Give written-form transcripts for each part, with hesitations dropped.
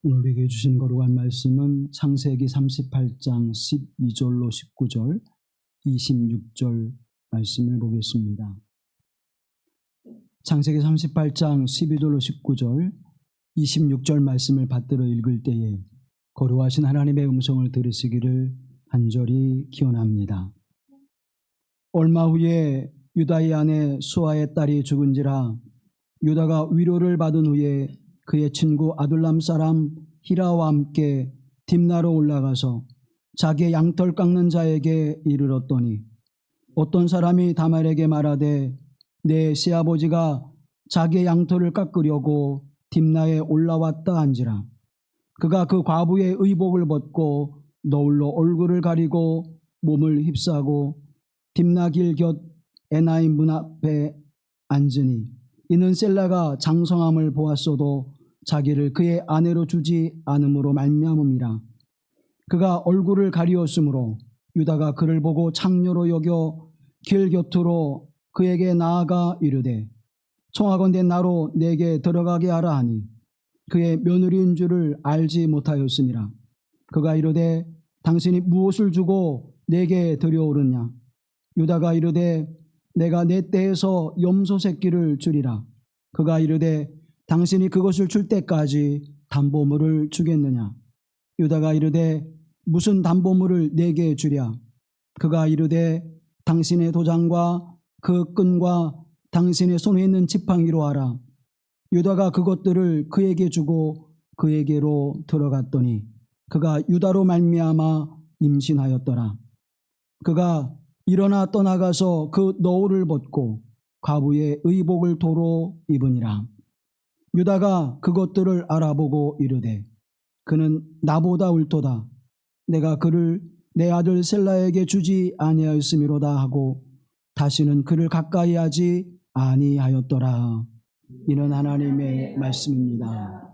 오늘 우리에게 주신 거룩한 말씀은 창세기 38장 12절로 19절, 26절 말씀을 보겠습니다. 창세기 38장 12절로 19절, 26절 말씀을 받들어 읽을 때에 거룩하신 하나님의 음성을 들으시기를 간절히 기원합니다. 얼마 후에 유다의 아내 수아의 딸이 죽은지라 유다가 위로를 받은 후에 그의 친구 아둘람 사람 히라와 함께 딥나로 올라가서 자기의 양털 깎는 자에게 이르렀더니 어떤 사람이 다말에게 말하되 내 시아버지가 자기의 양털을 깎으려고 딥나에 올라왔다 한지라. 그가 그 과부의 의복을 벗고 너울로 얼굴을 가리고 몸을 휩싸고 딥나길 곁 에나임 문 앞에 앉으니 이는 셀라가 장성함을 보았어도 자기를 그의 아내로 주지 않음으로 말미암음이라. 그가 얼굴을 가리었으므로 유다가 그를 보고 창녀로 여겨 길 곁으로 그에게 나아가 이르되 청하건대 나로 내게 들어가게 하라 하니 그의 며느리인 줄을 알지 못하였음이라. 그가 이르되 당신이 무엇을 주고 내게 들여오르냐. 유다가 이르되 내가 내 떼에서 염소 새끼를 주리라. 그가 이르되 당신이 그것을 줄 때까지 담보물을 주겠느냐. 유다가 이르되 무슨 담보물을 내게 주랴. 그가 이르되 당신의 도장과 그 끈과 당신의 손에 있는 지팡이로 하라. 유다가 그것들을 그에게 주고 그에게로 들어갔더니 그가 유다로 말미암아 임신하였더라. 그가 일어나 떠나가서 그 너울을 벗고 과부의 의복을 도로 입으니라. 유다가 그것들을 알아보고 이르되 그는 나보다 옳도다. 내가 그를 내 아들 셀라에게 주지 아니하였음이로다 하고 다시는 그를 가까이 하지 아니하였더라. 이는 하나님의 말씀입니다.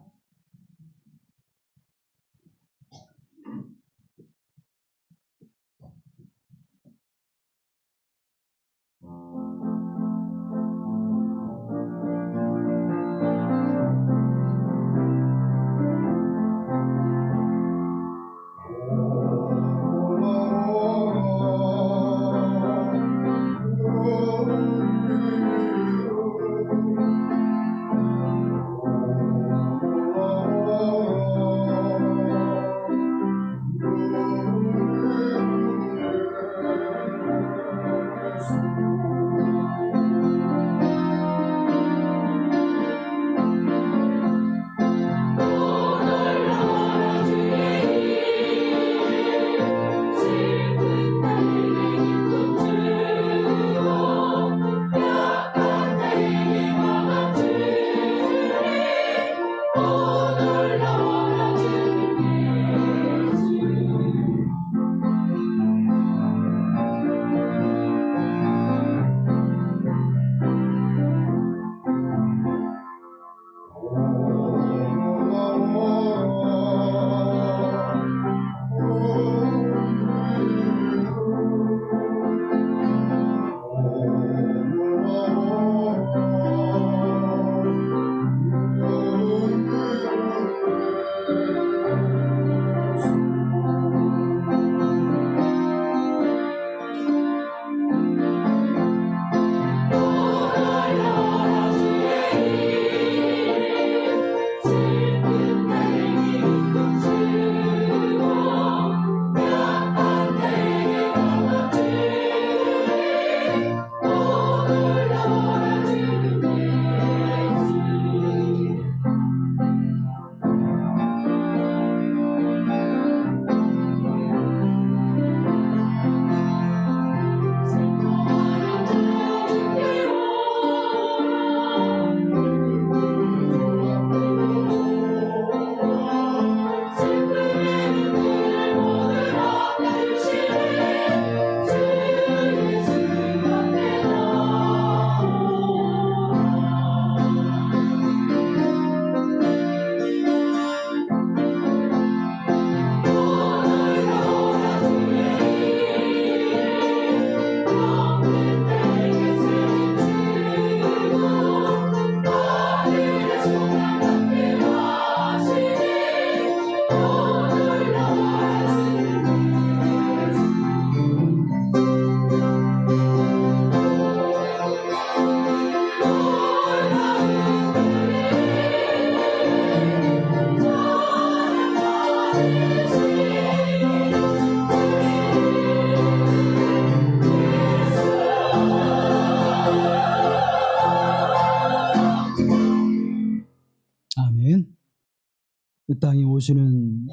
이 땅에 오시는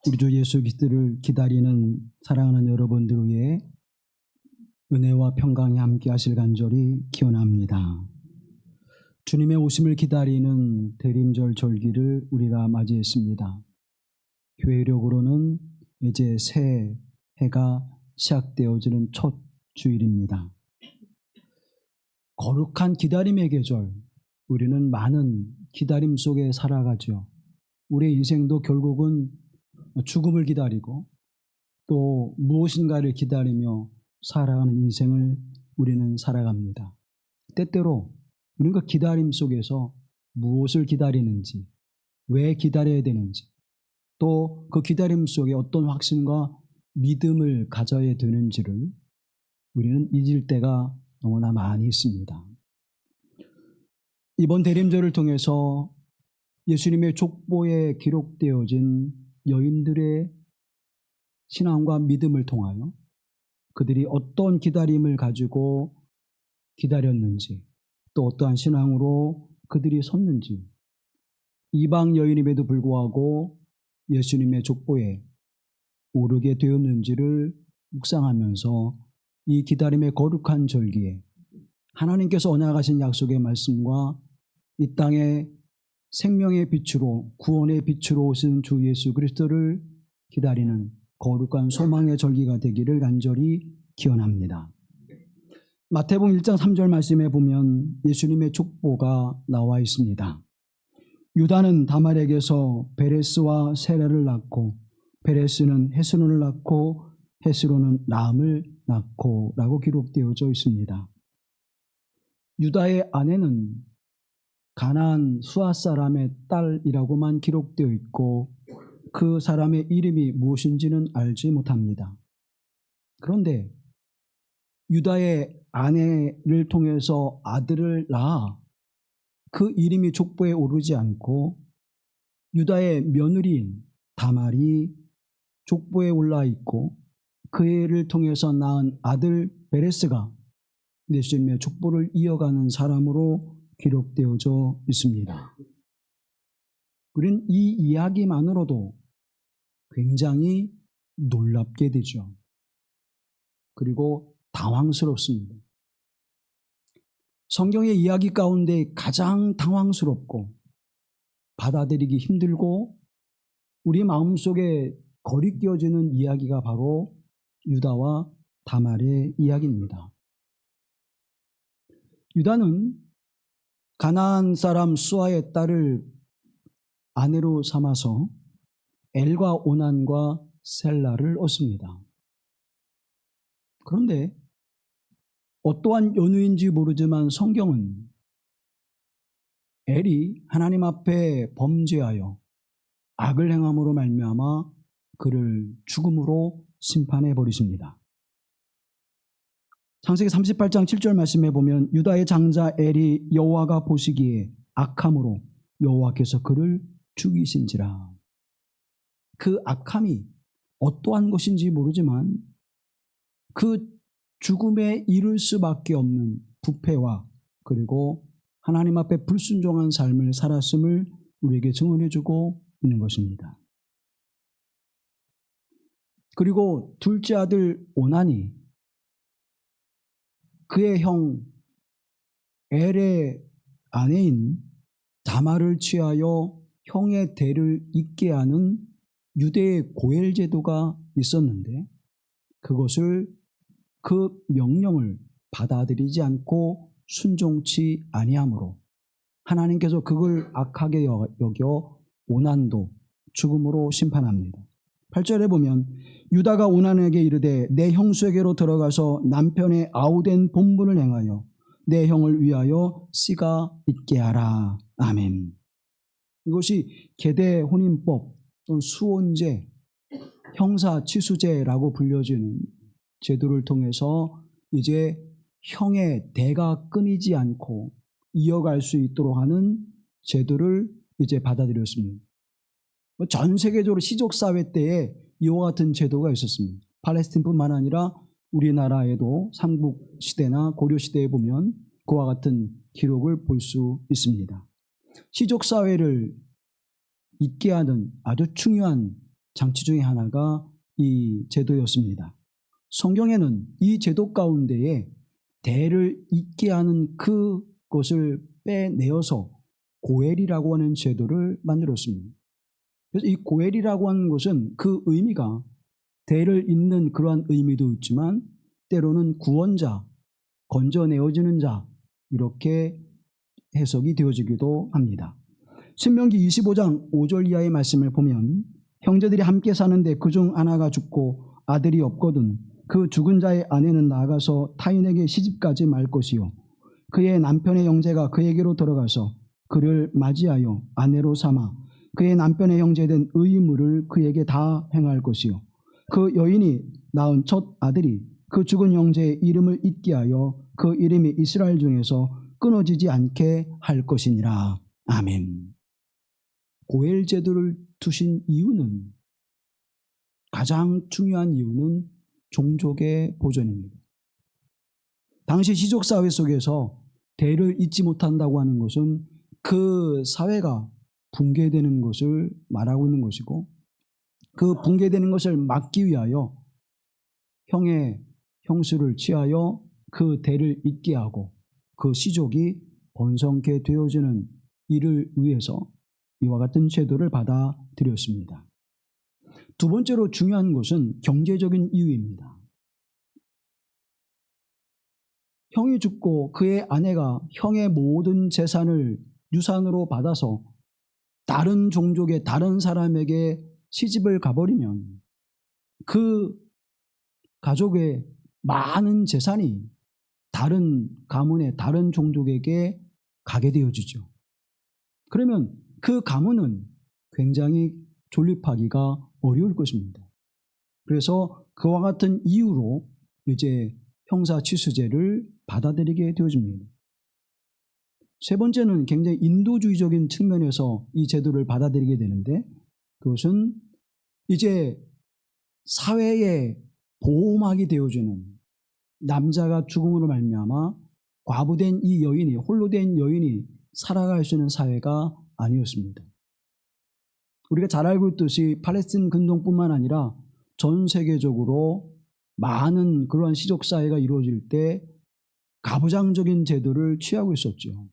우리 주 예수 그리스도를 기다리는 사랑하는 여러분들 위해 은혜와 평강이 함께 하실 간절히 기원합니다. 주님의 오심을 기다리는 대림절 절기를 우리가 맞이했습니다. 교회력으로는 이제 새 해가 시작되어지는 첫 주일입니다. 거룩한 기다림의 계절, 우리는 많은 기다림 속에 살아가죠. 우리의 인생도 결국은 죽음을 기다리고 또 무엇인가를 기다리며 살아가는 인생을 우리는 살아갑니다. 때때로 우리가 기다림 속에서 무엇을 기다리는지, 왜 기다려야 되는지, 또 그 기다림 속에 어떤 확신과 믿음을 가져야 되는지를 우리는 잊을 때가 너무나 많이 있습니다. 이번 대림절을 통해서 예수님의 족보에 기록되어진 여인들의 신앙과 믿음을 통하여 그들이 어떤 기다림을 가지고 기다렸는지, 또 어떠한 신앙으로 그들이 섰는지, 이방 여인임에도 불구하고 예수님의 족보에 오르게 되었는지를 묵상하면서 이 기다림의 거룩한 절기에 하나님께서 언약하신 약속의 말씀과 이 땅에 생명의 빛으로, 구원의 빛으로 오신 주 예수 그리스도를 기다리는 거룩한 소망의 절기가 되기를 간절히 기원합니다. 마태복음 1장 3절 말씀에 보면 예수님의 족보가 나와 있습니다. 유다는 다말에게서 베레스와 세라를 낳고 베레스는 헤스론을 낳고 헤스론은 라암을 낳고 라고 기록되어져 있습니다. 유다의 아내는 가나안 수아 사람의 딸이라고만 기록되어 있고 그 사람의 이름이 무엇인지는 알지 못합니다. 그런데 유다의 아내를 통해서 아들을 낳아 그 이름이 족보에 오르지 않고 유다의 며느리인 다말이 족보에 올라 있고 그 애를 통해서 낳은 아들 베레스가 예수님의 족보를 이어가는 사람으로 기록되어져 있습니다. 우리는 이 이야기만으로도 굉장히 놀랍게 되죠. 그리고 당황스럽습니다. 성경의 이야기 가운데 가장 당황스럽고 받아들이기 힘들고 우리 마음속에 거리끼어지는 이야기가 바로 유다와 다말의 이야기입니다. 유다는 가나안 사람 수아의 딸을 아내로 삼아서 엘과 오난과 셀라를 얻습니다. 그런데 어떠한 연유인지 모르지만 성경은 엘이 하나님 앞에 범죄하여 악을 행함으로 말미암아 그를 죽음으로 심판해 버리십니다. 창세기 38장 7절 말씀에 보면 유다의 장자 엘이 여호와가 보시기에 악함으로 여호와께서 그를 죽이신지라. 그 악함이 어떠한 것인지 모르지만 그 죽음에 이를 수밖에 없는 부패와 그리고 하나님 앞에 불순종한 삶을 살았음을 우리에게 증언해주고 있는 것입니다. 그리고 둘째 아들 오난이 그의 형 엘의 아내인 다말을 취하여 형의 대를 잇게 하는 유대의 고엘 제도가 있었는데 그것을 그 명령을 받아들이지 않고 순종치 아니함으로 하나님께서 그걸 악하게 여겨 오난도 죽음으로 심판합니다. 8절에 보면 유다가 오난에게 이르되 내 형수에게로 들어가서 남편의 아우된 본분을 행하여 내 형을 위하여 씨가 있게 하라. 아멘. 이것이 계대 혼인법 또는 수혼제, 형사치수제라고 불려지는 제도를 통해서 이제 형의 대가 끊이지 않고 이어갈 수 있도록 하는 제도를 이제 받아들였습니다. 전 세계적으로 시족사회 때에 이와 같은 제도가 있었습니다. 팔레스틴뿐만 아니라 우리나라에도 삼국시대나 고려시대에 보면 그와 같은 기록을 볼 수 있습니다. 시족사회를 있게 하는 아주 중요한 장치 중에 하나가 이 제도였습니다. 성경에는 이 제도 가운데에 대를 잇게 하는 그것을 빼내어서 고엘이라고 하는 제도를 만들었습니다. 그래서 이 고엘이라고 하는 것은 그 의미가 대를 잇는 그러한 의미도 있지만 때로는 구원자, 건져내어지는 자 이렇게 해석이 되어지기도 합니다. 신명기 25장 5절 이하의 말씀을 보면 형제들이 함께 사는데 그중 하나가 죽고 아들이 없거든 그 죽은 자의 아내는 나아가서 타인에게 시집가지 말 것이요 그의 남편의 형제가 그에게로 들어가서 그를 맞이하여 아내로 삼아 그의 남편의 형제된 의무를 그에게 다 행할 것이요 그 여인이 낳은 첫 아들이 그 죽은 형제의 이름을 잊게 하여 그 이름이 이스라엘 중에서 끊어지지 않게 할 것이니라. 아멘. 고엘 제도를 두신 이유는, 가장 중요한 이유는 종족의 보존입니다. 당시 시족 사회 속에서 대를 잇지 못한다고 하는 것은 그 사회가 붕괴되는 것을 말하고 있는 것이고, 그 붕괴되는 것을 막기 위하여 형의 형수를 취하여 그 대를 잇게 하고 그 시족이 번성케 되어지는 이를 위해서 이와 같은 제도를 받아들였습니다. 두 번째로 중요한 것은 경제적인 이유입니다. 형이 죽고 그의 아내가 형의 모든 재산을 유산으로 받아서 다른 종족의 다른 사람에게 시집을 가버리면 그 가족의 많은 재산이 다른 가문의 다른 종족에게 가게 되어지죠. 그러면 그 가문은 굉장히 존립하기가 어려울 것입니다. 그래서 그와 같은 이유로 이제 형사취수제를 받아들이게 되어집니다. 세 번째는 굉장히 인도주의적인 측면에서 이 제도를 받아들이게 되는데, 그것은 이제 사회에 보호막이 되어주는, 남자가 죽음으로 말미암아 과부된 이 여인이, 홀로 된 여인이 살아갈 수 있는 사회가 아니었습니다. 우리가 잘 알고 있듯이 팔레스틴 근동뿐만 아니라 전 세계적으로 많은 그러한 시족사회가 이루어질 때 가부장적인 제도를 취하고 있었죠.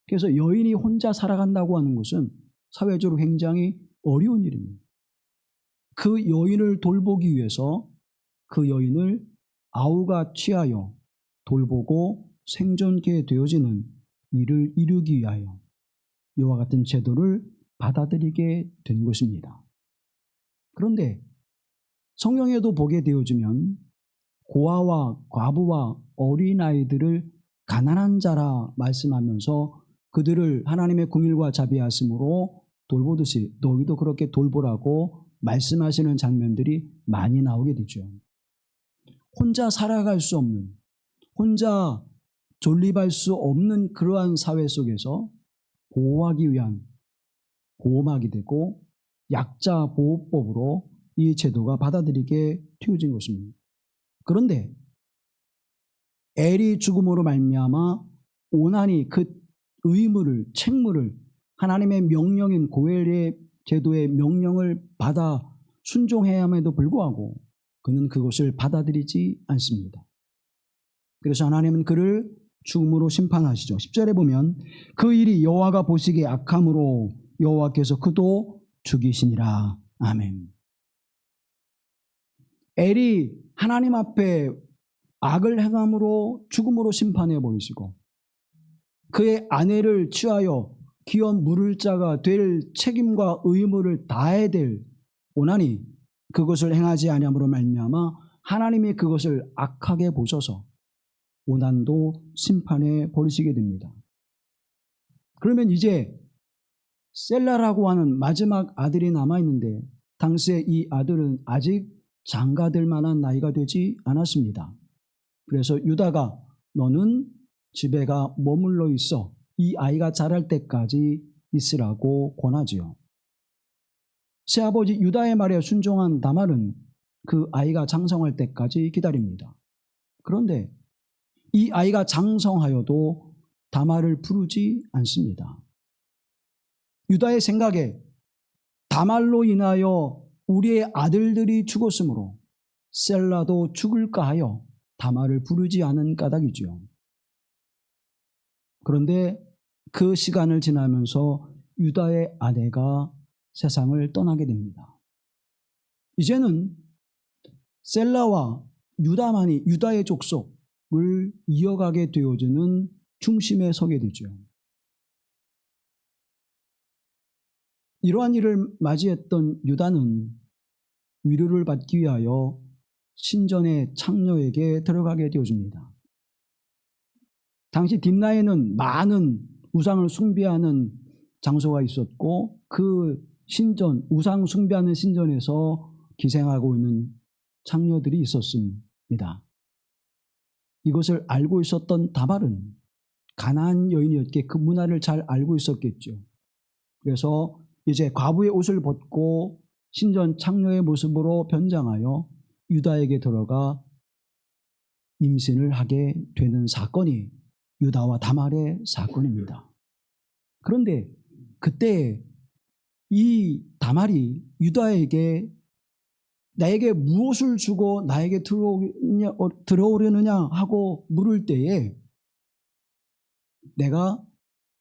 그래서 여인이 혼자 살아간다고 하는 것은 사회적으로 굉장히 어려운 일입니다. 그 여인을 돌보기 위해서 그 여인을 아우가 취하여 돌보고 생존케 되어지는 일을 이루기 위하여 이와 같은 제도를 받아들이게 된 것입니다. 그런데 성경에도 보게 되어지면 고아와 과부와 어린아이들을 가난한 자라 말씀하면서 그들을 하나님의 긍휼과 자비하심으로 돌보듯이 너희도 그렇게 돌보라고 말씀하시는 장면들이 많이 나오게 되죠. 혼자 살아갈 수 없는, 혼자 존립할 수 없는 그러한 사회 속에서 보호하기 위한 보호막이 되고 약자 보호법으로 이 제도가 받아들이게 되어진 것입니다. 그런데 엘이 죽음으로 말미암아 오난이 그 의무를, 책무를, 하나님의 명령인 고엘의 제도의 명령을 받아 순종해야 함에도 불구하고 그는 그것을 받아들이지 않습니다. 그래서 하나님은 그를 죽음으로 심판하시죠. 10절에 보면 그 일이 여호와가 보시기에 악함으로 여호와께서 그도 죽이시니라. 아멘. 엘이 하나님 앞에 악을 행함으로 죽음으로 심판해 버리시고 그의 아내를 취하여 기업 물을 자가 될 책임과 의무를 다해야 될 오나니 그것을 행하지 아니함으로 말미암아 하나님이 그것을 악하게 보셔서 오난도 심판해 버리시게 됩니다. 그러면 이제 셀라라고 하는 마지막 아들이 남아있는데 당시에 이 아들은 아직 장가들 만한 나이가 되지 않았습니다. 그래서 유다가 너는 집에가 머물러 있어 이 아이가 자랄 때까지 있으라고 권하지요. 새아버지 유다의 말에 순종한 다말은 그 아이가 장성할 때까지 기다립니다. 그런데 이 아이가 장성하여도 다말을 부르지 않습니다. 유다의 생각에 다말로 인하여 우리의 아들들이 죽었으므로 셀라도 죽을까 하여 다말을 부르지 않은 까닭이죠. 그런데 그 시간을 지나면서 유다의 아내가 세상을 떠나게 됩니다. 이제는 셀라와 유다만이 유다의 족속을 이어가게 되어지는 중심에 서게 되죠. 이러한 일을 맞이했던 유다는 위로를 받기 위하여 신전의 창녀에게 들어가게 되어집니다. 당시 딥나에는 많은 우상을 숭배하는 장소가 있었고 그 신전, 우상 숭배하는 신전에서 기생하고 있는 창녀들이 있었습니다. 이것을 알고 있었던 다말은 가나안 여인이었기에 그 문화를 잘 알고 있었겠죠. 그래서 이제 과부의 옷을 벗고 신전 창녀의 모습으로 변장하여 유다에게 들어가 임신을 하게 되는 사건이 유다와 다말의 사건입니다. 그런데 그때 이 다말이 유다에게 나에게 무엇을 주고 나에게 들어오려느냐 하고 물을 때에 내가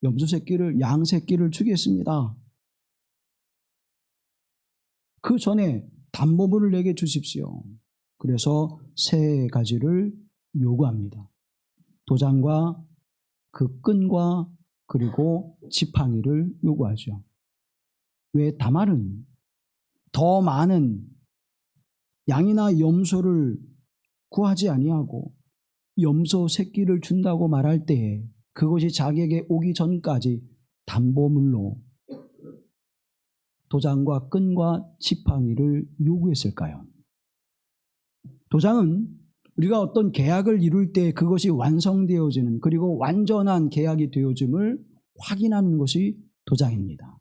염소 새끼를, 양 새끼를 주겠습니다. 그 전에 담보물을 내게 주십시오. 그래서 세 가지를 요구합니다. 도장과 그 끈과 그리고 지팡이를 요구하죠. 왜 다말은 더 많은 양이나 염소를 구하지 아니하고 염소 새끼를 준다고 말할 때에 그것이 자기에게 오기 전까지 담보물로 도장과 끈과 지팡이를 요구했을까요? 도장은 우리가 어떤 계약을 이룰 때 그것이 완성되어지는 그리고 완전한 계약이 되어짐을 확인하는 것이 도장입니다.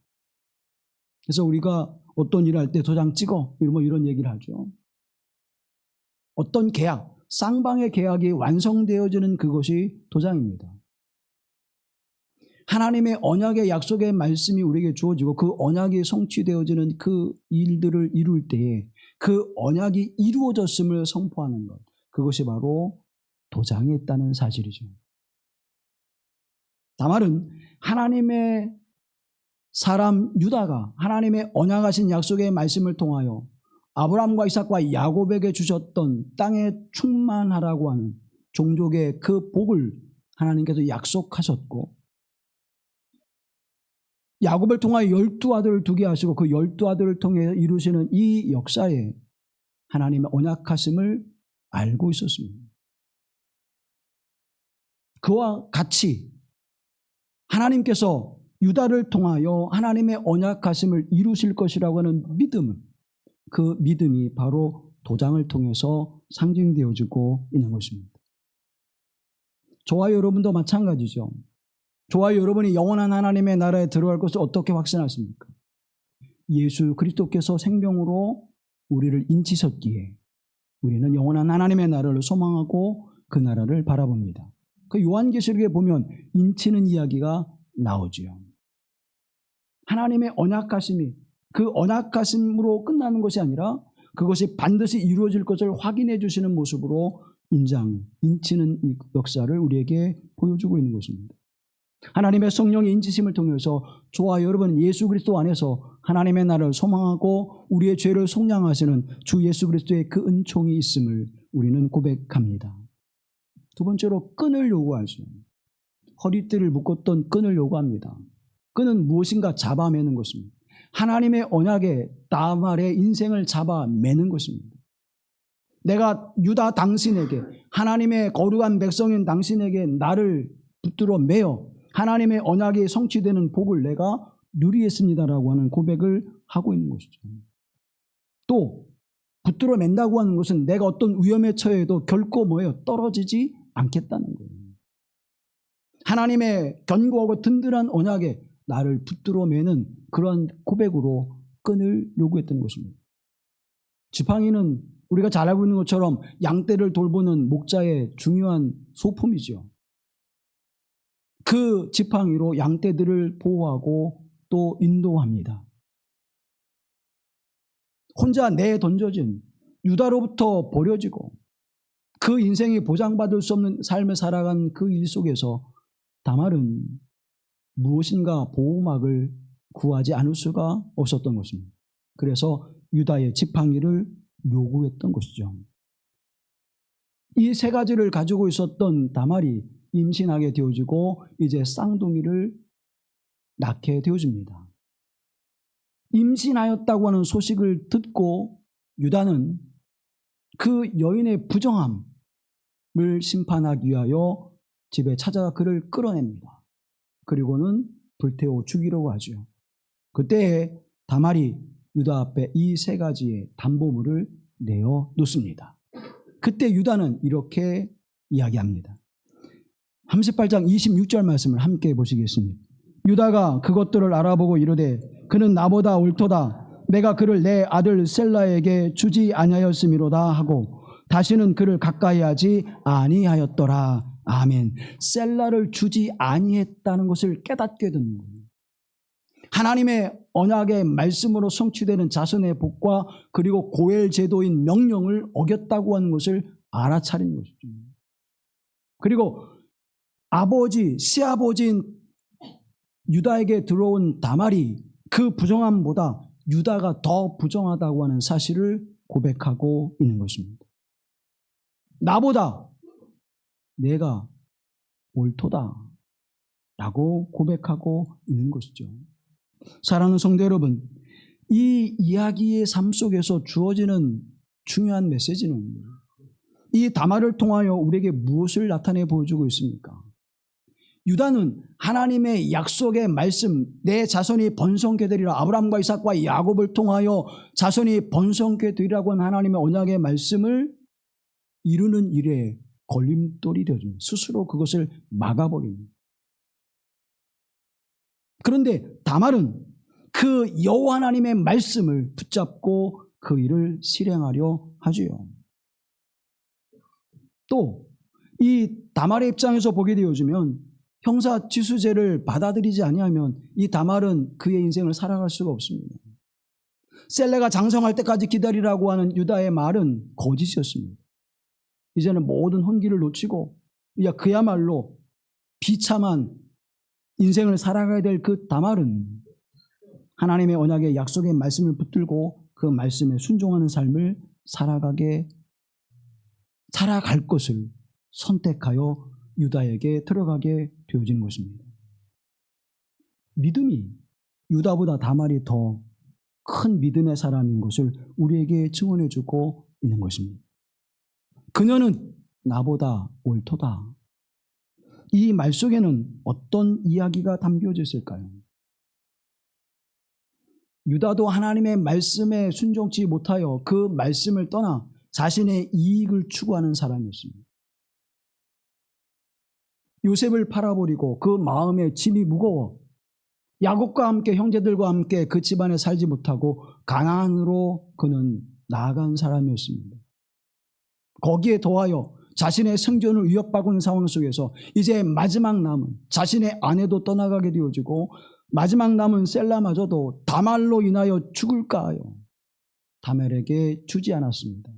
그래서 우리가 어떤 일을 할 때 도장 찍어 이런 얘기를 하죠. 어떤 계약, 쌍방의 계약이 완성되어지는 그것이 도장입니다. 하나님의 언약의 약속의 말씀이 우리에게 주어지고 그 언약이 성취되어지는 그 일들을 이룰 때에 그 언약이 이루어졌음을 선포하는 것, 그것이 바로 도장에 있다는 사실이죠. 다말은 하나님의 사람 유다가 하나님의 언약하신 약속의 말씀을 통하여 아브라함과 이삭과 야곱에게 주셨던 땅에 충만하라고 하는 종족의 그 복을 하나님께서 약속하셨고 야곱을 통하여 12아들을 두게 하시고 그 12아들을 통해 이루시는 이 역사에 하나님의 언약하심을 알고 있었습니다. 그와 같이 하나님께서 유다를 통하여 하나님의 언약하심을 이루실 것이라고 하는 믿음, 그 믿음이 바로 도장을 통해서 상징되어지고 있는 것입니다. 저와 여러분도 마찬가지죠. 저와 여러분이 영원한 하나님의 나라에 들어갈 것을 어떻게 확신하십니까? 예수 그리스도께서 생명으로 우리를 인치셨기에 우리는 영원한 하나님의 나라를 소망하고 그 나라를 바라봅니다. 그 요한계시록에 보면 인치는 이야기가 나오지요. 하나님의 언약하심이 그 언약하심으로 끝나는 것이 아니라 그것이 반드시 이루어질 것을 확인해 주시는 모습으로 인치는 역사를 우리에게 보여주고 있는 것입니다. 하나님의 성령의 인치심을 통해서 저와 여러분은 예수 그리스도 안에서 하나님의 나라를 소망하고 우리의 죄를 속량하시는 주 예수 그리스도의 그 은총이 있음을 우리는 고백합니다. 두 번째로 끈을 요구하죠. 허리띠를 묶었던 끈을 요구합니다. 끈은 무엇인가 잡아매는 것입니다. 하나님의 언약에 다말의 인생을 잡아매는 것입니다. 내가 유다 당신에게 하나님의 거룩한 백성인 당신에게 나를 붙들어 매어 하나님의 언약이 성취되는 복을 내가 누리겠습니다라고 하는 고백을 하고 있는 것이죠. 또 붙들어 맨다고 하는 것은 내가 어떤 위험에 처해도 결코 떨어지지 않겠다는 거예요. 하나님의 견고하고 든든한 언약에 나를 붙들어 매는 그런 고백으로 끈을 요구했던 것입니다. 지팡이는 우리가 잘 알고 있는 것처럼 양떼를 돌보는 목자의 중요한 소품이죠. 그 지팡이로 양떼들을 보호하고 또 인도합니다. 혼자 내던져진, 유다로부터 버려지고 그 인생이 보장받을 수 없는 삶을 살아간 그 일 속에서 다말은 무엇인가 보호막을 구하지 않을 수가 없었던 것입니다. 그래서 유다의 지팡이를 요구했던 것이죠. 이 세 가지를 가지고 있었던 다말이 임신하게 되어지고 이제 쌍둥이를 낳게 되어집니다. 임신하였다고 하는 소식을 듣고 유다는 그 여인의 부정함을 심판하기 위하여 집에 찾아가 그를 끌어냅니다. 그리고는 불태워 죽이려고 하죠. 그때 다말이 유다 앞에 이 세 가지의 담보물을 내어 놓습니다. 그때 유다는 이렇게 이야기합니다. 38장 26절 말씀을 함께 보시겠습니다. 유다가 그것들을 알아보고 이르되 그는 나보다 옳도다. 내가 그를 내 아들 셀라에게 주지 아니하였음이로다 하고 다시는 그를 가까이 하지 아니하였더라. 아멘. 셀라를 주지 아니했다는 것을 깨닫게 되는 거예요. 하나님의 언약의 말씀으로 성취되는 자손의 복과 그리고 고엘 제도인 명령을 어겼다고 하는 것을 알아차린 것이죠. 그리고 아버지, 시아버지인 유다에게 들어온 다말이 그 부정함보다 유다가 더 부정하다고 하는 사실을 고백하고 있는 것입니다. 나보다 내가 옳도다 라고 고백하고 있는 것이죠. 사랑하는 성도 여러분, 이 이야기의 삶 속에서 주어지는 중요한 메시지는 이 다말을 통하여 우리에게 무엇을 나타내 보여주고 있습니까? 유다는 하나님의 약속의 말씀, 내 자손이 번성케 되리라, 아브라함과 이삭과 야곱을 통하여 자손이 번성케 되리라고 하는 하나님의 언약의 말씀을 이루는 일에 걸림돌이 되어집니다. 스스로 그것을 막아버립니다. 그런데 다말은 그 여호와 하나님의 말씀을 붙잡고 그 일을 실행하려 하지요. 또 이 다말의 입장에서 보게 되어지면 형사지수제를 받아들이지 아니하면 이 다말은 그의 인생을 살아갈 수가 없습니다. 셀레가 장성할 때까지 기다리라고 하는 유다의 말은 거짓이었습니다. 이제는 모든 헌기를 놓치고 그야말로 비참한 인생을 살아가야 될 그 다말은 하나님의 언약의 약속의 말씀을 붙들고 그 말씀에 순종하는 삶을 살아갈 것을 선택하여 유다에게 들어가게 되어지는 것입니다. 믿음이 유다보다 다말이 더 큰 믿음의 사람인 것을 우리에게 증언해 주고 있는 것입니다. 그녀는 나보다 옳도다. 이 말 속에는 어떤 이야기가 담겨져 있을까요? 유다도 하나님의 말씀에 순종치 못하여 그 말씀을 떠나 자신의 이익을 추구하는 사람이었습니다. 요셉을 팔아버리고 그 마음에 짐이 무거워 야곱과 함께 형제들과 함께 그 집안에 살지 못하고 가나안으로 그는 나아간 사람이었습니다. 거기에 더하여 자신의 생존을 위협받고 있는 상황 속에서 이제 마지막 남은 자신의 아내도 떠나가게 되어지고 마지막 남은 셀라마저도 다말로 인하여 죽을까 하여 다말에게 주지 않았습니다.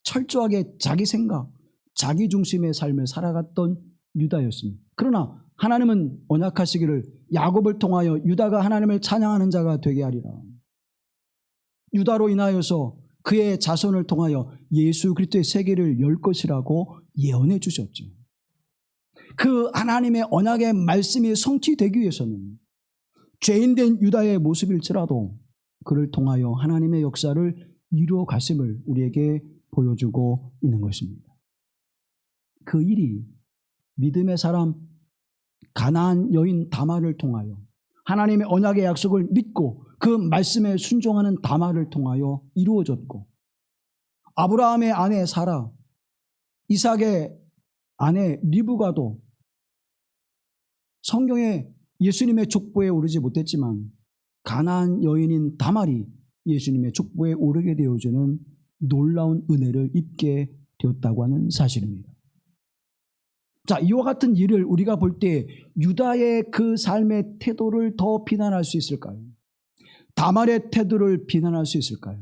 철저하게 자기 생각, 자기 중심의 삶을 살아갔던 유다였습니다. 그러나 하나님은 언약하시기를 야곱을 통하여 유다가 하나님을 찬양하는 자가 되게 하리라. 유다로 인하여서 그의 자손을 통하여 예수 그리스도의 세계를 열 것이라고 예언해 주셨죠. 그 하나님의 언약의 말씀이 성취되기 위해서는 죄인된 유다의 모습일지라도 그를 통하여 하나님의 역사를 이루어 가심을 우리에게 보여주고 있는 것입니다. 그 일이 믿음의 사람 가나안 여인 다말을 통하여 하나님의 언약의 약속을 믿고 그 말씀에 순종하는 다말을 통하여 이루어졌고 아브라함의 아내 사라, 이삭의 아내 리브가도 성경에 예수님의 족보에 오르지 못했지만 가나안 여인인 다말이 예수님의 족보에 오르게 되어주는 놀라운 은혜를 입게 되었다고 하는 사실입니다. 자, 이와 같은 일을 우리가 볼 때 유다의 그 삶의 태도를 더 비난할 수 있을까요? 다말의 태도를 비난할 수 있을까요?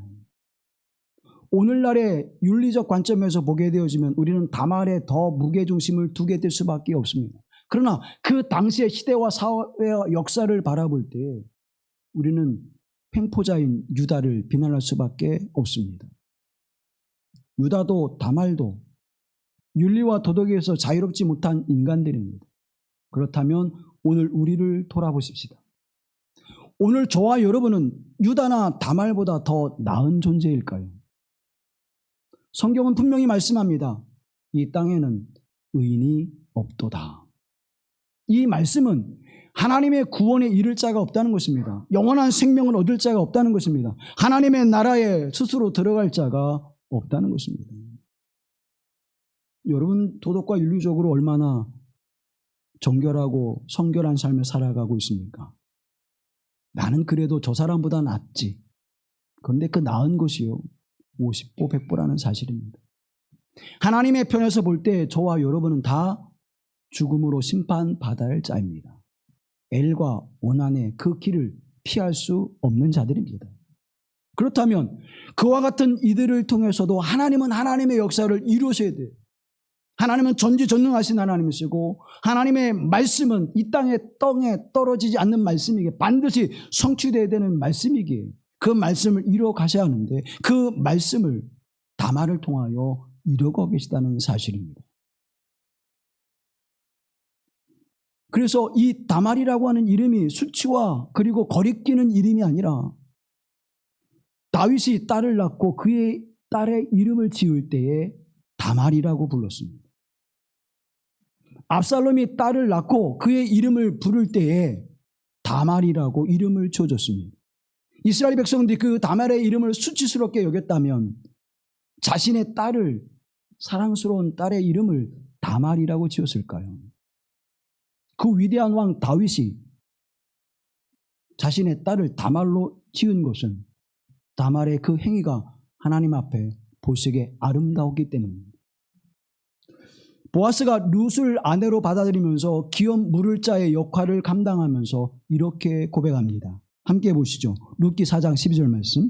오늘날의 윤리적 관점에서 보게 되어지면 우리는 다말에 더 무게중심을 두게 될 수밖에 없습니다. 그러나 그 당시의 시대와 사회와 역사를 바라볼 때 우리는 횡포자인 유다를 비난할 수밖에 없습니다. 유다도 다말도 윤리와 도덕에서 자유롭지 못한 인간들입니다. 그렇다면 오늘 우리를 돌아보십시다. 오늘 저와 여러분은 유다나 다말보다 더 나은 존재일까요? 성경은 분명히 말씀합니다. 이 땅에는 의인이 없도다. 이 말씀은 하나님의 구원에 이를 자가 없다는 것입니다. 영원한 생명을 얻을 자가 없다는 것입니다. 하나님의 나라에 스스로 들어갈 자가 없다는 것입니다. 여러분 도덕과 윤리적으로 얼마나 정결하고 성결한 삶을 살아가고 있습니까? 나는 그래도 저 사람보다 낫지. 그런데 그 나은 것이요 50보 100보라는 사실입니다. 하나님의 편에서 볼 때 저와 여러분은 다 죽음으로 심판받아야 할 자입니다. 엘과 원한의 그 길을 피할 수 없는 자들입니다. 그렇다면 그와 같은 이들을 통해서도 하나님은 하나님의 역사를 이루셔야 돼요. 하나님은 전지전능하신 하나님이시고 하나님의 말씀은 이 땅에 떨어지지 않는 말씀이기에 반드시 성취되어야 되는 말씀이기에 그 말씀을 이루어 가셔야 하는데 그 말씀을 다말을 통하여 이루고 계시다는 사실입니다. 그래서 이 다말이라고 하는 이름이 수치와 그리고 거리끼는 이름이 아니라 다윗이 딸을 낳고 그의 딸의 이름을 지을 때에 다말이라고 불렀습니다. 압살롬이 딸을 낳고 그의 이름을 부를 때에 다말이라고 이름을 지어줬습니다. 이스라엘 백성들이 그 다말의 이름을 수치스럽게 여겼다면 자신의 딸을 사랑스러운 딸의 이름을 다말이라고 지었을까요? 그 위대한 왕 다윗이 자신의 딸을 다말로 지은 것은 다말의 그 행위가 하나님 앞에 보시기에 아름다웠기 때문입니다. 보아스가 룻을 아내로 받아들이면서 기업 물을 자의 역할을 감당하면서 이렇게 고백합니다. 함께 보시죠. 룻기 4장 12절 말씀.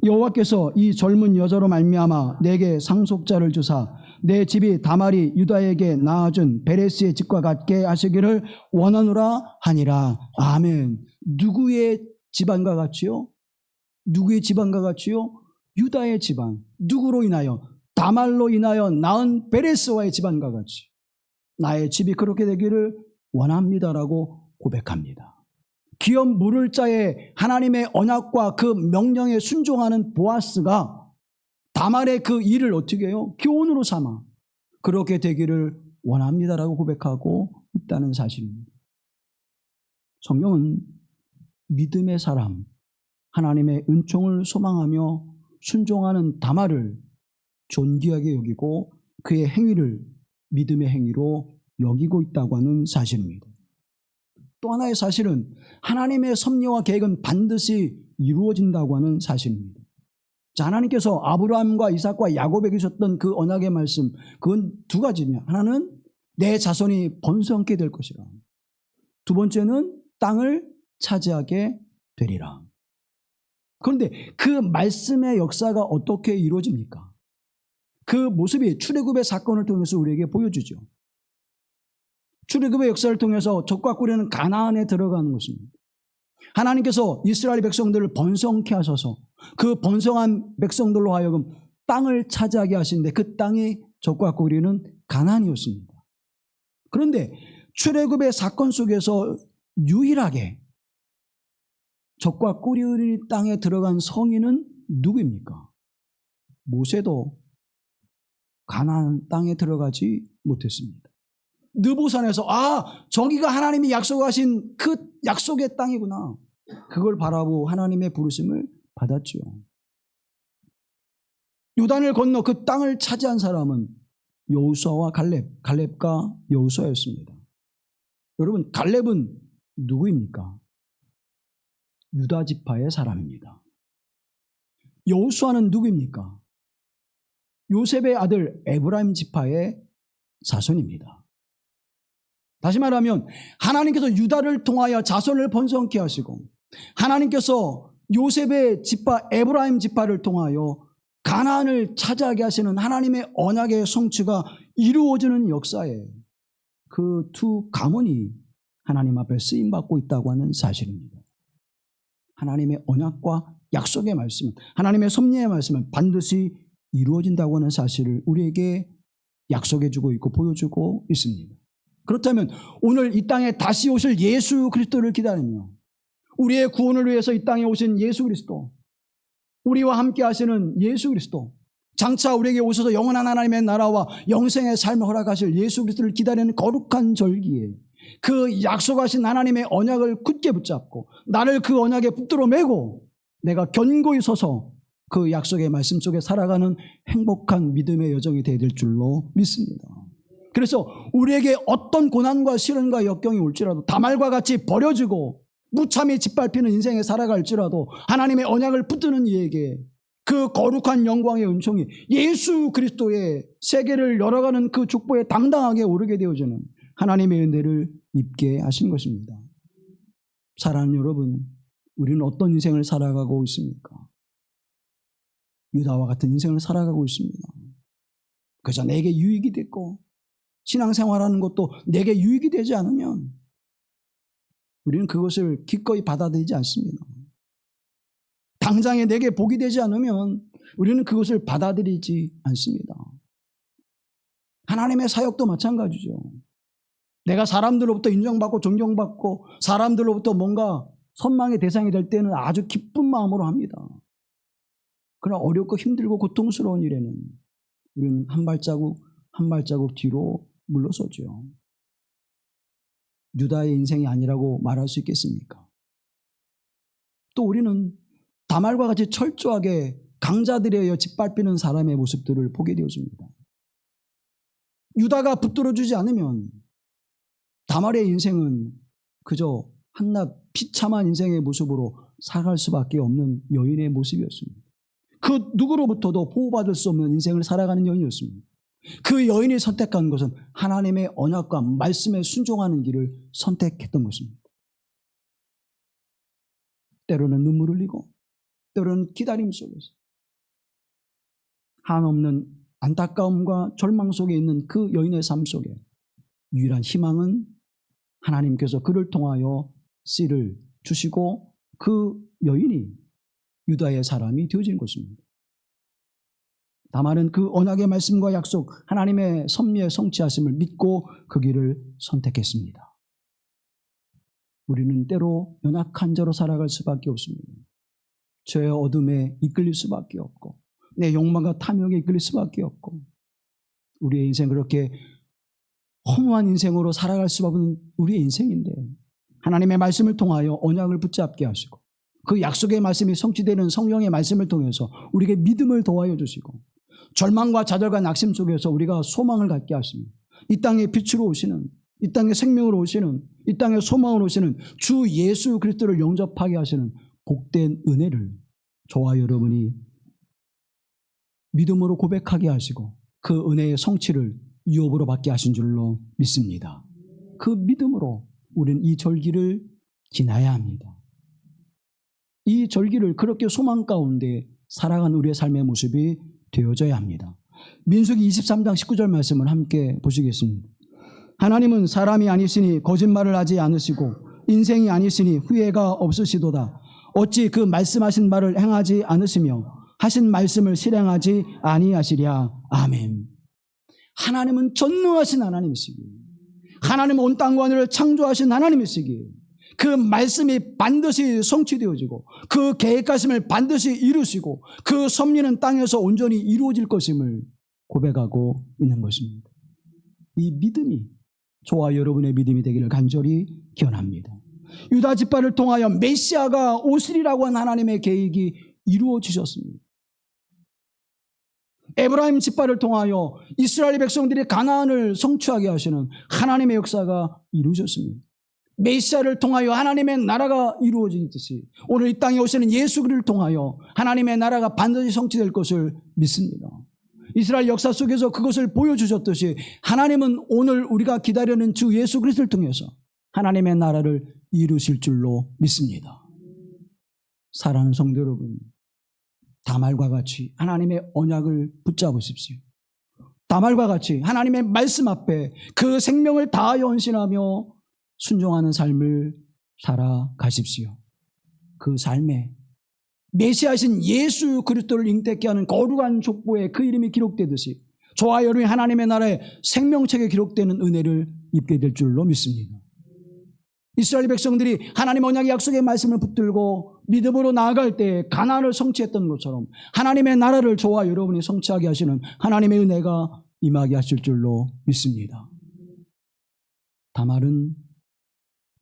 여호와께서 이 젊은 여자로 말미암아 내게 상속자를 주사 내 집이 다말이 유다에게 낳아준 베레스의 집과 같게 하시기를 원하노라 하니라. 아멘. 누구의 집안과 같이요? 누구의 집안과 같이요? 유다의 집안. 누구로 인하여? 다말로 인하여 낳은 베레스와의 집안과 같이 나의 집이 그렇게 되기를 원합니다라고 고백합니다. 기업 물을 자의 하나님의 언약과 그 명령에 순종하는 보아스가 다말의 그 일을 어떻게 해요? 교훈으로 삼아 그렇게 되기를 원합니다라고 고백하고 있다는 사실입니다. 성경은 믿음의 사람, 하나님의 은총을 소망하며 순종하는 다말을 존귀하게 여기고 그의 행위를 믿음의 행위로 여기고 있다고 하는 사실입니다. 또 하나의 사실은 하나님의 섭리와 계획은 반드시 이루어진다고 하는 사실입니다. 자, 하나님께서 아브라함과 이삭과 야곱에게 주셨던 그 언약의 말씀, 그건 두 가지냐. 하나는 내 자손이 번성케 될 것이라. 두 번째는 땅을 차지하게 되리라. 그런데 그 말씀의 역사가 어떻게 이루어집니까? 그 모습이 출애굽의 사건을 통해서 우리에게 보여주죠. 출애굽의 역사를 통해서 적과 꿀에는 가나안에 들어가는 것입니다. 하나님께서 이스라엘 백성들을 번성케 하셔서 그 번성한 백성들로 하여금 땅을 차지하게 하시는데 그 땅이 적과 꿀이는 가나안이었습니다. 그런데 출애굽의 사건 속에서 유일하게 적과 꿀이 흐르는 땅에 들어간 성인은 누구입니까? 모세도 가나안 땅에 들어가지 못했습니다. 느보산에서 저기가 하나님이 약속하신 그 약속의 땅이구나. 그걸 바라보고 하나님의 부르심을 받았죠. 요단을 건너 그 땅을 차지한 사람은 여호수아와 갈렙과 여호수아였습니다. 여러분, 갈렙은 누구입니까? 유다 지파의 사람입니다. 여호수아는 누구입니까? 요셉의 아들 에브라임 지파의 자손입니다. 다시 말하면 하나님께서 유다를 통하여 자손을 번성케 하시고 하나님께서 요셉의 지파 에브라임 지파를 통하여 가나안을 차지하게 하시는 하나님의 언약의 성취가 이루어지는 역사에 그 두 가문이 하나님 앞에 쓰임받고 있다고 하는 사실입니다. 하나님의 언약과 약속의 말씀은, 하나님의 섭리의 말씀은 반드시 이루어진다고 하는 사실을 우리에게 약속해주고 있고 보여주고 있습니다. 그렇다면 오늘 이 땅에 다시 오실 예수 그리스도를 기다리며 우리의 구원을 위해서 이 땅에 오신 예수 그리스도, 우리와 함께 하시는 예수 그리스도, 장차 우리에게 오셔서 영원한 하나님의 나라와 영생의 삶을 허락하실 예수 그리스도를 기다리는 거룩한 절기에 그 약속하신 하나님의 언약을 굳게 붙잡고 나를 그 언약에 붙들어 매고 내가 견고히 서서 그 약속의 말씀 속에 살아가는 행복한 믿음의 여정이 되어야 될 줄로 믿습니다. 그래서 우리에게 어떤 고난과 시련과 역경이 올지라도 다말과 같이 버려지고 무참히 짓밟히는 인생에 살아갈지라도 하나님의 언약을 붙드는 이에게 그 거룩한 영광의 은총이 예수 그리스도의 세계를 열어가는 그 족보에 당당하게 오르게 되어지는 하나님의 은혜를 입게 하신 것입니다. 사랑하는 여러분, 우리는 어떤 인생을 살아가고 있습니까? 유다와 같은 인생을 살아가고 있습니다. 그저 내게 유익이 됐고 신앙생활하는 것도 내게 유익이 되지 않으면 우리는 그것을 기꺼이 받아들이지 않습니다. 당장에 내게 복이 되지 않으면 우리는 그것을 받아들이지 않습니다. 하나님의 사역도 마찬가지죠. 내가 사람들로부터 인정받고 존경받고 사람들로부터 뭔가 선망의 대상이 될 때는 아주 기쁜 마음으로 합니다. 그러나 어렵고 힘들고 고통스러운 일에는 우리는 한 발자국 뒤로 물러서죠. 유다의 인생이 아니라고 말할 수 있겠습니까? 또 우리는 다말과 같이 철저하게 강자들에 의해 짓밟히는 사람의 모습들을 보게 되어집니다. 유다가 붙들어주지 않으면 다말의 인생은 그저 한낱 비참한 인생의 모습으로 살아갈 수밖에 없는 여인의 모습이었습니다. 그 누구로부터도 보호받을 수 없는 인생을 살아가는 여인이었습니다. 그 여인이 선택한 것은 하나님의 언약과 말씀에 순종하는 길을 선택했던 것입니다. 때로는 눈물을 흘리고 때로는 기다림 속에서 한없는 안타까움과 절망 속에 있는 그 여인의 삶 속에 유일한 희망은 하나님께서 그를 통하여 씨를 주시고 그 여인이 유다의 사람이 되어진 것입니다. 다만은 그 언약의 말씀과 약속, 하나님의 섭리의 성취하심을 믿고 그 길을 선택했습니다. 우리는 때로 연약한 자로 살아갈 수밖에 없습니다. 죄의 어둠에 이끌릴 수밖에 없고 내 욕망과 탐욕에 이끌릴 수밖에 없고 우리의 인생 그렇게 허무한 인생으로 살아갈 수밖에 없는 우리의 인생인데 하나님의 말씀을 통하여 언약을 붙잡게 하시고 그 약속의 말씀이 성취되는 성령의 말씀을 통해서 우리에게 믿음을 더하여 주시고 절망과 좌절과 낙심 속에서 우리가 소망을 갖게 하십니다. 이 땅에 빛으로 오시는, 이 땅에 생명으로 오시는, 이 땅에 소망으로 오시는 주 예수 그리스도를 영접하게 하시는 복된 은혜를 저와 여러분이 믿음으로 고백하게 하시고 그 은혜의 성취를 유업으로 받게 하신 줄로 믿습니다. 그 믿음으로 우리는 이 절기를 지나야 합니다. 이 절기를 그렇게 소망 가운데 살아간 우리의 삶의 모습이 되어져야 합니다. 민수기 23장 19절 말씀을 함께 보시겠습니다. 하나님은 사람이 아니시니 거짓말을 하지 않으시고 인생이 아니시니 후회가 없으시도다. 어찌 그 말씀하신 말을 행하지 않으시며 하신 말씀을 실행하지 아니하시랴. 아멘. 하나님은 전능하신 하나님이시기에 하나님은 온 땅과 하늘을 창조하신 하나님이시기에 그 말씀이 반드시 성취되어지고 그 계획하심을 반드시 이루시고 그 섭리는 땅에서 온전히 이루어질 것임을 고백하고 있는 것입니다. 이 믿음이 저와 여러분의 믿음이 되기를 간절히 기원합니다. 유다 지파를 통하여 메시아가 오시리라고 한 하나님의 계획이 이루어지셨습니다. 에브라임 지파를 통하여 이스라엘 백성들이 가나안을 성취하게 하시는 하나님의 역사가 이루어졌습니다. 메시아를 통하여 하나님의 나라가 이루어지듯이 오늘 이 땅에 오시는 예수 그리스도를 통하여 하나님의 나라가 반드시 성취될 것을 믿습니다. 이스라엘 역사 속에서 그것을 보여주셨듯이 하나님은 오늘 우리가 기다리는 주 예수 그리스도를 통해서 하나님의 나라를 이루실 줄로 믿습니다. 사랑하는 성도 여러분, 다말과 같이 하나님의 언약을 붙잡으십시오. 다말과 같이 하나님의 말씀 앞에 그 생명을 다하여 헌신하며 순종하는 삶을 살아가십시오. 그 삶에 메시아신 예수 그리스도를 잉태케 하는 거룩한 족보에 그 이름이 기록되듯이 저와 여러분이 하나님의 나라의 생명책에 기록되는 은혜를 입게 될 줄로 믿습니다. 이스라엘 백성들이 하나님 언약의 약속의 말씀을 붙들고 믿음으로 나아갈 때 가나안을 성취했던 것처럼 하나님의 나라를 저와 여러분이 성취하게 하시는 하나님의 은혜가 임하게 하실 줄로 믿습니다. 다말은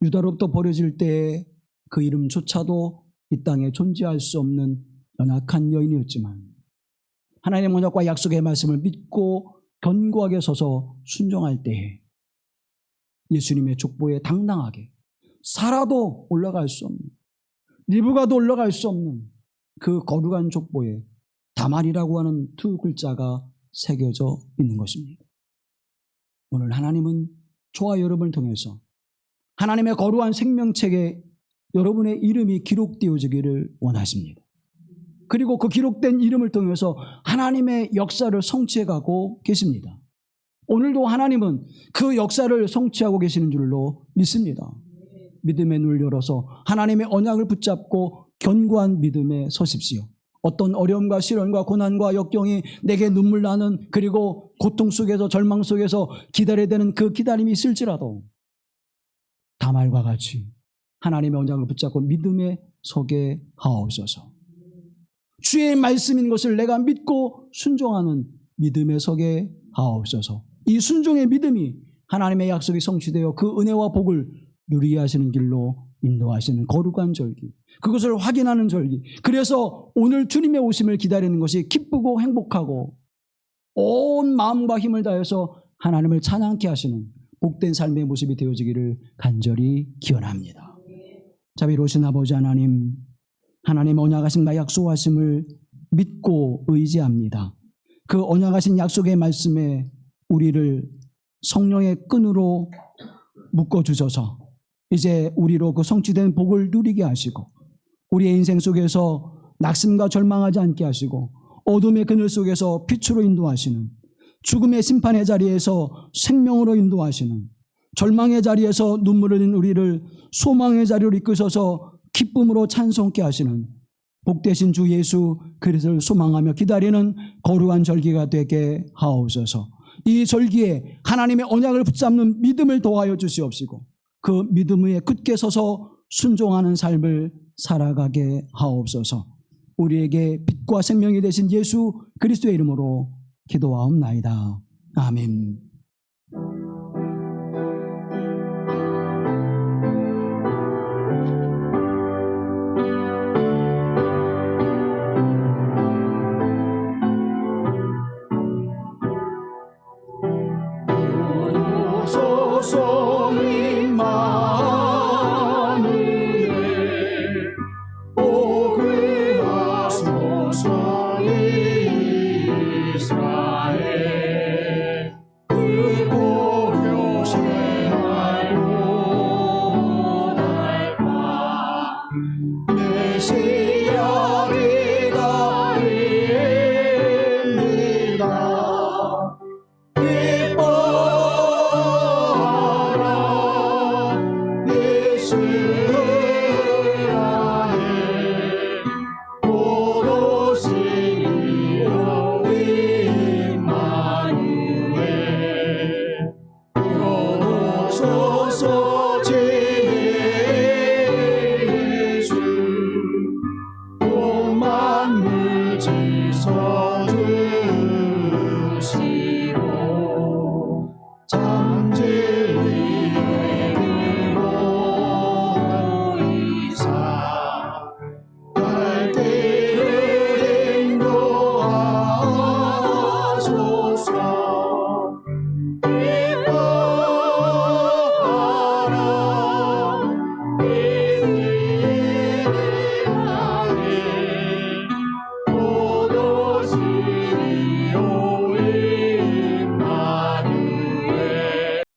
유다로부터 버려질 때 그 이름조차도 이 땅에 존재할 수 없는 연약한 여인이었지만 하나님의 언약과 약속의 말씀을 믿고 견고하게 서서 순종할 때에 예수님의 족보에 당당하게 살아도 올라갈 수 없는, 리브가도 올라갈 수 없는 그 거룩한 족보에 다말이라고 하는 두 글자가 새겨져 있는 것입니다. 오늘 하나님은 저와 여러분을 통해서 하나님의 거룩한 생명책에 여러분의 이름이 기록되어지기를 원하십니다. 그리고 그 기록된 이름을 통해서 하나님의 역사를 성취해가고 계십니다. 오늘도 하나님은 그 역사를 성취하고 계시는 줄로 믿습니다. 믿음의 눈을 열어서 하나님의 언약을 붙잡고 견고한 믿음에 서십시오. 어떤 어려움과 시련과 고난과 역경이 내게 눈물 나는, 그리고 고통 속에서 절망 속에서 기다려야 되는 그 기다림이 있을지라도 다말과 같이 하나님의 언약을 붙잡고 믿음에 서게 하옵소서. 주의 말씀인 것을 내가 믿고 순종하는 믿음에 서게 하옵소서. 이 순종의 믿음이 하나님의 약속이 성취되어 그 은혜와 복을 누리게 하시는 길로 인도하시는 거룩한 절기, 그것을 확인하는 절기. 그래서 오늘 주님의 오심을 기다리는 것이 기쁘고 행복하고 온 마음과 힘을 다해서 하나님을 찬양케 하시는 복된 삶의 모습이 되어지기를 간절히 기원합니다. 자비로우신 아버지 하나님, 하나님의 언약하심과 약속하심을 믿고 의지합니다. 그 언약하신 약속의 말씀에 우리를 성령의 끈으로 묶어주셔서 이제 우리로 그 성취된 복을 누리게 하시고 우리의 인생 속에서 낙심과 절망하지 않게 하시고 어둠의 그늘 속에서 빛으로 인도하시는, 죽음의 심판의 자리에서 생명으로 인도하시는, 절망의 자리에서 눈물을 흘린 우리를 소망의 자리로 이끄셔서 기쁨으로 찬송케 하시는 복되신 주 예수 그리스도를 소망하며 기다리는 거룩한 절기가 되게 하옵소서. 이 절기에 하나님의 언약을 붙잡는 믿음을 도하여 주시옵시고 그 믿음 위에 굳게 서서 순종하는 삶을 살아가게 하옵소서. 우리에게 빛과 생명이 되신 예수 그리스도의 이름으로 기도하옵나이다. 아멘. 만물